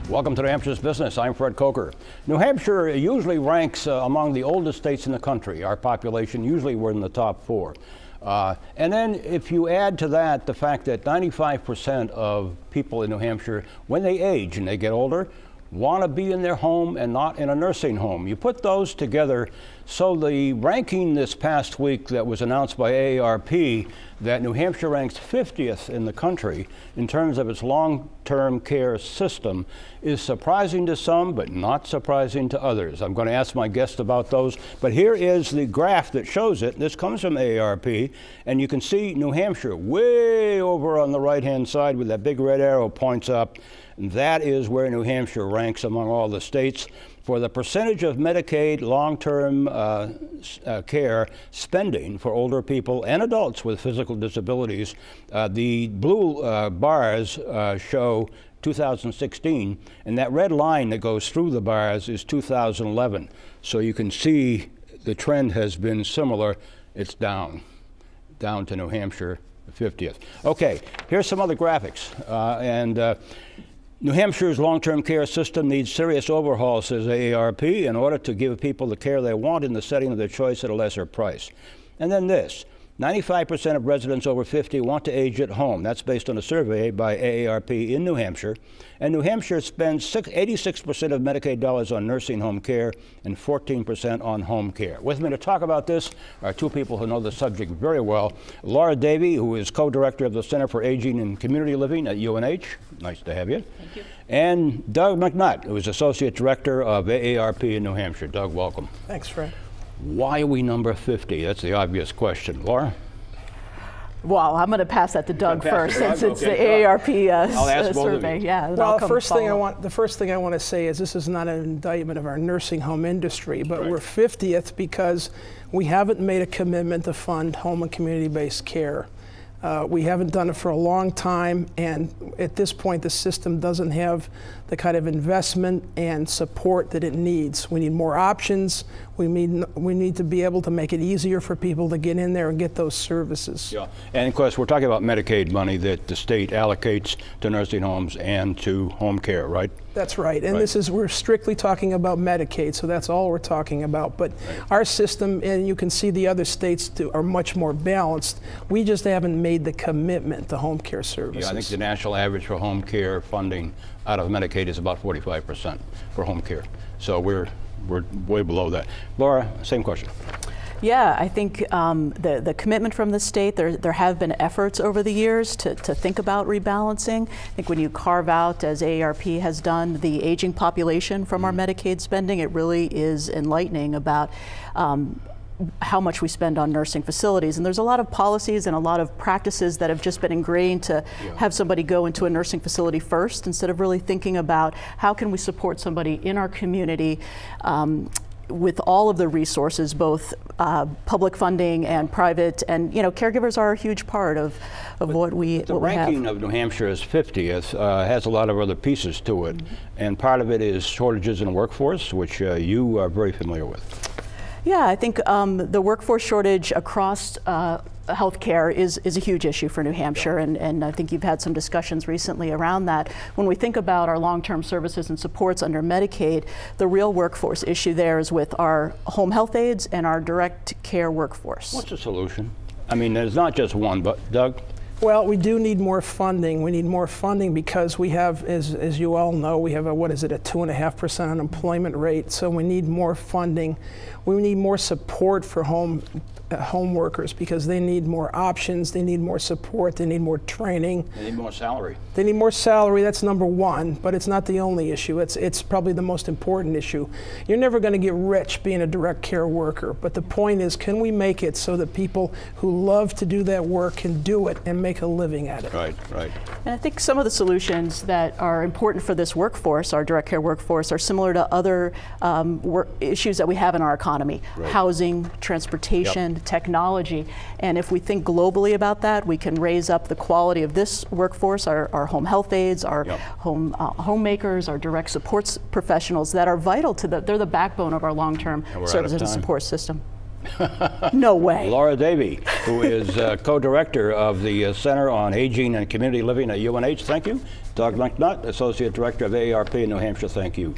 Welcome to New Hampshire's Business. I'm Fred Coker. New Hampshire usually ranks among the oldest states in the country. Our population, usually we're in the top 4. And then if you add to that the fact that 95% of people in New Hampshire, when they age and they get older, want to be in their home and not in a nursing home. You put those together, so the ranking this past week that was announced by AARP that New Hampshire ranks 50th in the country in terms of its long-term care system is surprising to some, but not surprising to others. I'm going to ask my guest about those, but here is the graph that shows it. This comes from AARP, and you can see New Hampshire way over on the right-hand side with that big red arrow points up. That is where New Hampshire ranks among all the states for the percentage of Medicaid long-term care spending for older people and adults with physical disabilities. The blue bars show 2016, and that red line that goes through the bars is 2011. So you can see the trend has been similar. It's down to New Hampshire, 50th. Okay, here's some other graphics. New Hampshire's long-term care system needs serious overhaul, says AARP, in order to give people the care they want in the setting of their choice at a lesser price. And then this, 95% of residents over 50 want to age at home. That's based on a survey by AARP in New Hampshire. And New Hampshire spends 86% of Medicaid dollars on nursing home care and 14% on home care. With me to talk about this are two people who know the subject very well. Laura Davey, who is co-director of the Center for Aging and Community Living at UNH. Nice to have you. Thank you. And Doug McNutt, who is associate director of AARP in New Hampshire. Doug, welcome. Thanks, Fred. Why are we number 50? That's the obvious question. Laura? Well, I'm going to pass that to Doug first, since it's the AARP survey. Yeah. Well, the first thing I want to say is this is not an indictment of our nursing home industry, but we're 50th because we haven't made a commitment to fund home and community-based care. We haven't done it for a long time, and at this point the system doesn't have the kind of investment and support that it needs. We need more options. We need to be able to make it easier for people to get in there and get those services. Yeah, and of course we're talking about Medicaid money that the state allocates to nursing homes and to home care, right? That's right, and we're strictly talking about Medicaid, so that's all we're talking about. But our system, and you can see the other states are much more balanced. We just haven't made the commitment to home care services. Yeah, I think the national average for home care funding out of Medicaid is about 45% for home care. So we're way below that. Laura, same question. Yeah, I think the commitment from the state, there have been efforts over the years to think about rebalancing. I think when you carve out, as AARP has done, the aging population from our Medicaid spending, it really is enlightening about how much we spend on nursing facilities. And there's a lot of policies and a lot of practices that have just been ingrained to have somebody go into a nursing facility first, instead of really thinking about how can we support somebody in our community with all of the resources, both public funding and private, and caregivers are a huge part of what we have. The ranking of New Hampshire as 50th has a lot of other pieces to it, and part of it is shortages in workforce, which you are very familiar with. Yeah, I think the workforce shortage across healthcare is a huge issue for New Hampshire, and I think you've had some discussions recently around that. When we think about our long-term services and supports under Medicaid, the real workforce issue there is with our home health aides and our direct care workforce. What's the solution? I mean, there's not just one, but Doug? Well, we do need more funding. We need more funding because we have, as you all know, we have a 2.5% unemployment rate. So we need more funding. We need more support for home workers because they need more options, they need more support, they need more training. They need more salary. They need more salary, that's number one, but it's not the only issue. It's probably the most important issue. You're never going to get rich being a direct care worker, but the point is, can we make it so that people who love to do that work can do it and make a living at it? Right. And I think some of the solutions that are important for this workforce, our direct care workforce, are similar to other issues that we have in our economy. Housing, transportation, technology, and if we think globally about that, we can raise up the quality of this workforce, our home health aides, our homemakers, our direct supports professionals that are vital to they're the backbone of our long-term services and support system. No way. Laura Davey, who is co-director of the Center on Aging and Community Living at UNH. Thank you. Doug McNutt, Associate Director of AARP in New Hampshire, thank you.